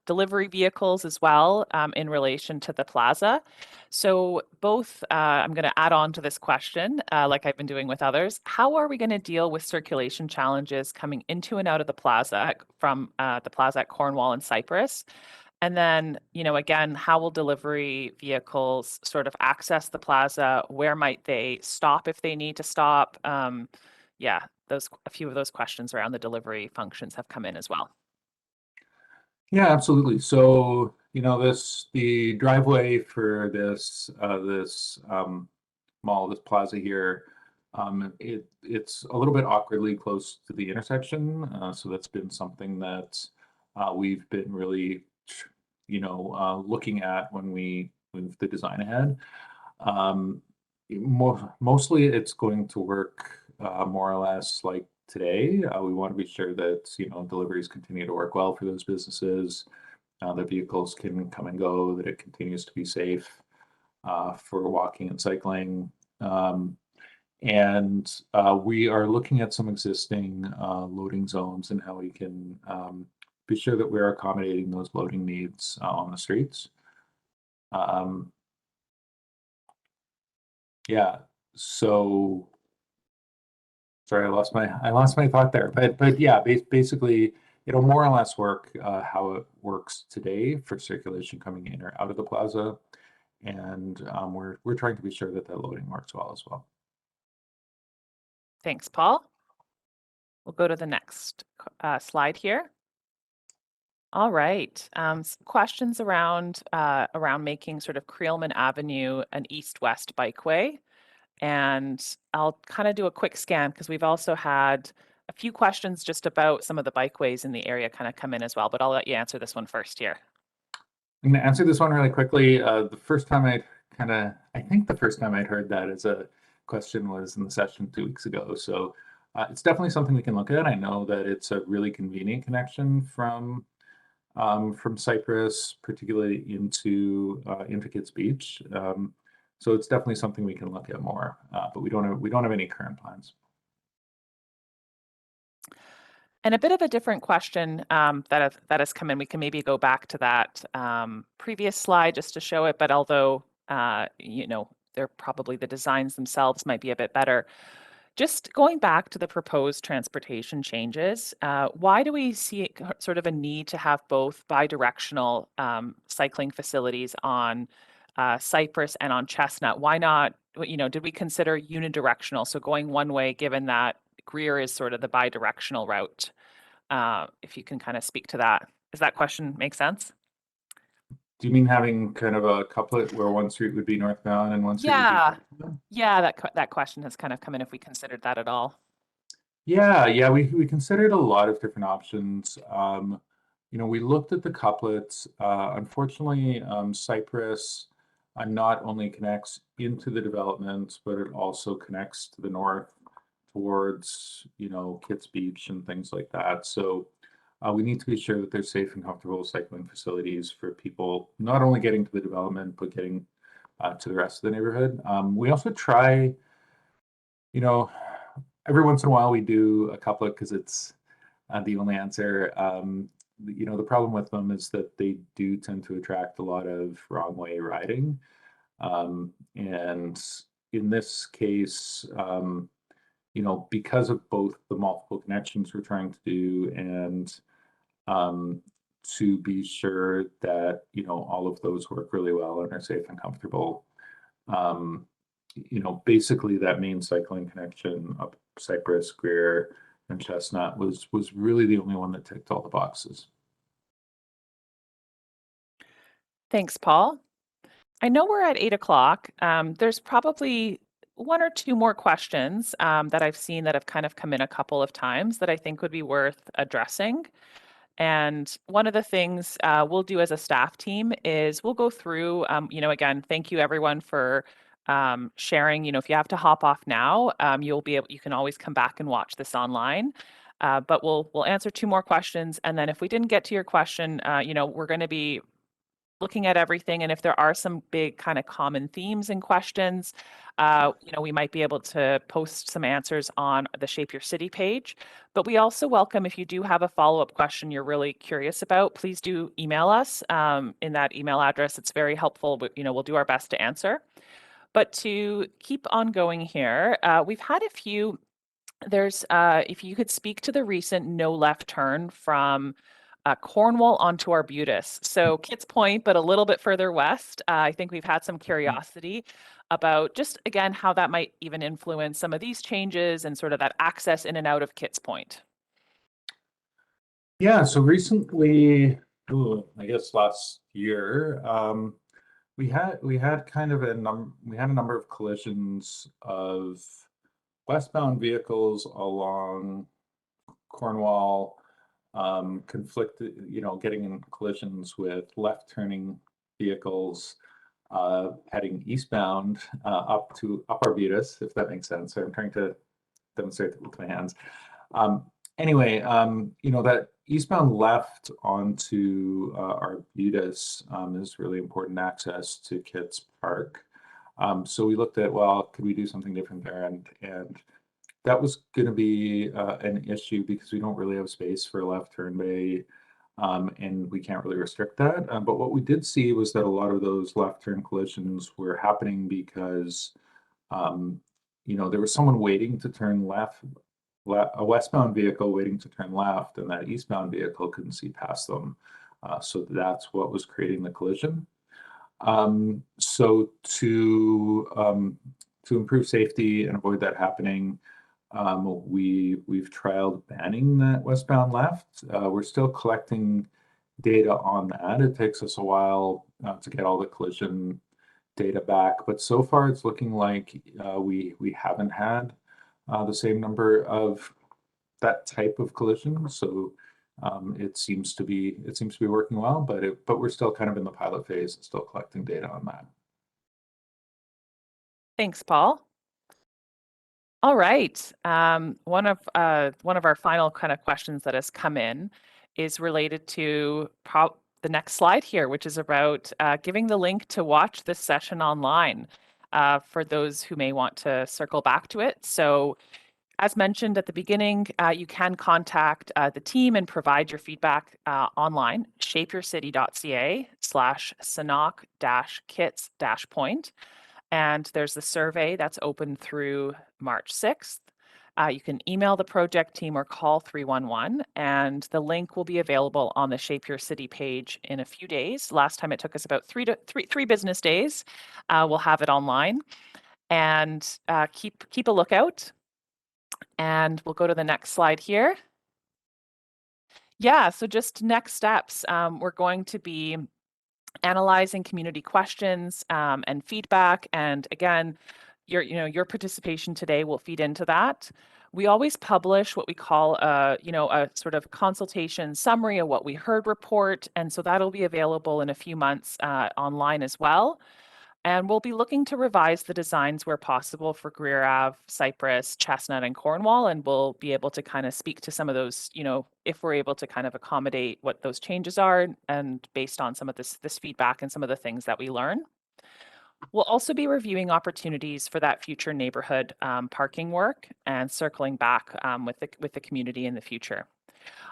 delivery vehicles as well in relation to the plaza. So both, I'm going to add on to this question, like I've been doing with others. How are we going to deal with circulation challenges coming into and out of the plaza from the plaza at Cornwall and Cypress? And then, you know, again, how will delivery vehicles sort of access the plaza? Where might they stop if they need to stop? Yeah, a few of those questions around the delivery functions have come in as well.
Yeah, absolutely. So, you know, the driveway for this mall, this plaza here, it's a little bit awkwardly close to the intersection. So that's been something that we've been really, you know, looking at when we move the design ahead. Mostly it's going to work more or less like today. We want to be sure that, you know, deliveries continue to work well for those businesses, that vehicles can come and go, that it continues to be safe for walking and cycling. And we are looking at some existing loading zones and how we can be sure that we're accommodating those loading needs on the streets. Yeah, so sorry, I lost my thought there, but yeah, basically it'll more or less work how it works today for circulation coming in or out of the plaza, and we're trying to be sure that that loading works well as well.
Thanks, Paul. We'll go to the next slide here. All right. Some questions around making sort of Creelman Avenue an east-west bikeway. And I'll kind of do a quick scan because we've also had a few questions just about some of the bikeways in the area kind of come in as well, but I'll let you answer this one first here.
I'm going to answer this one really quickly. The first time I think the first time I'd heard that as a question was in the session 2 weeks ago. So it's definitely something we can look at. I know that it's a really convenient connection from Cypress, particularly into Kids Beach. So it's definitely something we can look at more, but we don't have any current plans.
And a bit of a different question that has come in. We can maybe go back to that previous slide just to show it. But although they're probably the designs themselves might be a bit better. Just going back to the proposed transportation changes, why do we see sort of a need to have both bidirectional cycling facilities on Cypress and on Chestnut? Why not, did we consider unidirectional? So going one way, given that Greer is sort of the bidirectional route. If you can kind of speak to that. Does that question make sense?
Do you mean having kind of a couplet where one street would be northbound and one street would be
Yeah.
southbound?
Yeah, that question has kind of come in if we considered that at all.
Yeah, we considered a lot of different options. We looked at the couplets. Unfortunately, Cypress not only connects into the development, but it also connects to the north towards, Kits Beach and things like that. So we need to be sure that there's safe and comfortable cycling facilities for people, not only getting to the development, but getting to the rest of the neighborhood. We also try, you know, every once in a while we do a couplet because it's the only answer. The problem with them is that they do tend to attract a lot of wrong way riding. And in this case, because of both the multiple connections we're trying to do and to be sure that, all of those work really well and are safe and comfortable. Basically that main cycling connection up Cypress, Greer, and Chestnut was really the only one that ticked all the boxes.
Thanks, Paul. I know we're at 8 o'clock. There's probably one or two more questions that I've seen that have kind of come in a couple of times that I think would be worth addressing. And one of the things we'll do as a staff team is we'll go through, again, thank you everyone for sharing. If you have to hop off now, you can always come back and watch this online. But we'll answer two more questions. And then if we didn't get to your question, we're going to be looking at everything. And if there are some big kind of common themes and questions, we might be able to post some answers on the Shape Your City page. But we also welcome, if you do have a follow-up question you're really curious about, please do email us in that email address. It's very helpful, but we'll do our best to answer. But to keep on going here, we've had a few. There's, if you could speak to the recent no left turn from Cornwall onto Arbutus. So Kits Point, but a little bit further west. I think we've had some curiosity about just, again, how that might even influence some of these changes and sort of that access in and out of Kits Point.
Yeah, so recently, I guess last year, we had kind of we had a number of collisions of westbound vehicles along Cornwall, getting in collisions with left turning vehicles heading eastbound up Arbutus, if that makes sense. So I'm trying to demonstrate that with my hands. Anyway, that eastbound left onto Arbutus is really important access to Kits Park. So we looked at, well, could we do something different there? And that was going to be an issue because we don't really have space for a left turn bay and we can't really restrict that. But what we did see was that a lot of those left turn collisions were happening because, um, there was someone waiting to turn left, a westbound vehicle waiting to turn left, and that eastbound vehicle couldn't see past them. So that's what was creating the collision. So to improve safety and avoid that happening, we've trialed banning that westbound left. We're still collecting data on that. It takes us a while to get all the collision data back, but so far it's looking like we haven't had the same number of that type of collision. So it seems to be working well, but we're still kind of in the pilot phase and still collecting data on that.
Thanks, Paul. All right. One of our final kind of questions that has come in is related to the next slide here, which is about giving the link to watch this session online for those who may want to circle back to it. So as mentioned at the beginning, you can contact the team and provide your feedback online, shapeyourcity.ca/Sanok-kits-point. And there's the survey that's open through March 6th. You can email the project team or call 311, and the link will be available on the Shape Your City page in a few days. Last time it took us about three business days. We'll have it online, and keep a lookout. And we'll go to the next slide here. Yeah, so just next steps. We're going to be analyzing community questions and feedback. And again, your participation today will feed into that. We always publish what we call a sort of consultation summary of what we heard report. And so that'll be available in a few months online as well. And we'll be looking to revise the designs where possible for Greer Ave, Cypress, Chestnut, and Cornwall. And we'll be able to kind of speak to some of those, if we're able to kind of accommodate what those changes are and based on some of this feedback and some of the things that we learn. We'll also be reviewing opportunities for that future neighborhood parking work and circling back with the community in the future.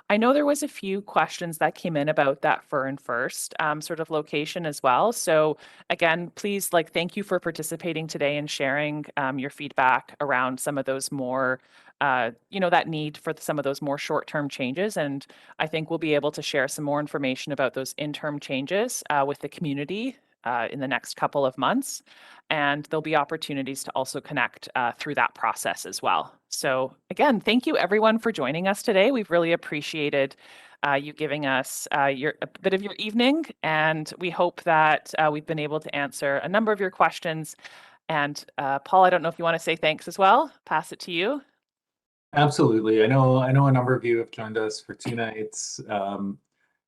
I know there was a few questions that came in about that Fern First sort of location as well. So again, please thank you for participating today and sharing your feedback around some of those more, that need for some of those more short-term changes. And I think we'll be able to share some more information about those interim changes with the community in the next couple of months. And there'll be opportunities to also connect through that process as well. So again, thank you everyone for joining us today. We've really appreciated you giving us a bit of your evening, and we hope that we've been able to answer a number of your questions. And Paul, I don't know if you want to say thanks as well. Pass it to you.
Absolutely. I know a number of you have joined us for 2 nights.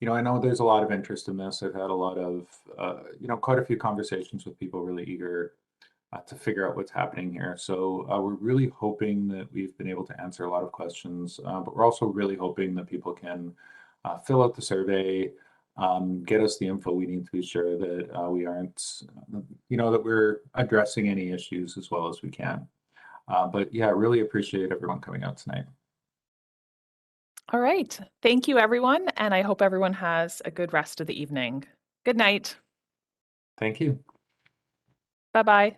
I know there's a lot of interest in this. I've had a lot of, quite a few conversations with people really eager to figure out what's happening here. So we're really hoping that we've been able to answer a lot of questions, but we're also really hoping that people can fill out the survey, get us the info we need to be sure that we aren't, that we're addressing any issues as well as we can. But yeah, really appreciate everyone coming out tonight.
All right. Thank you, everyone. And I hope everyone has a good rest of the evening. Good night.
Thank you.
Bye-bye.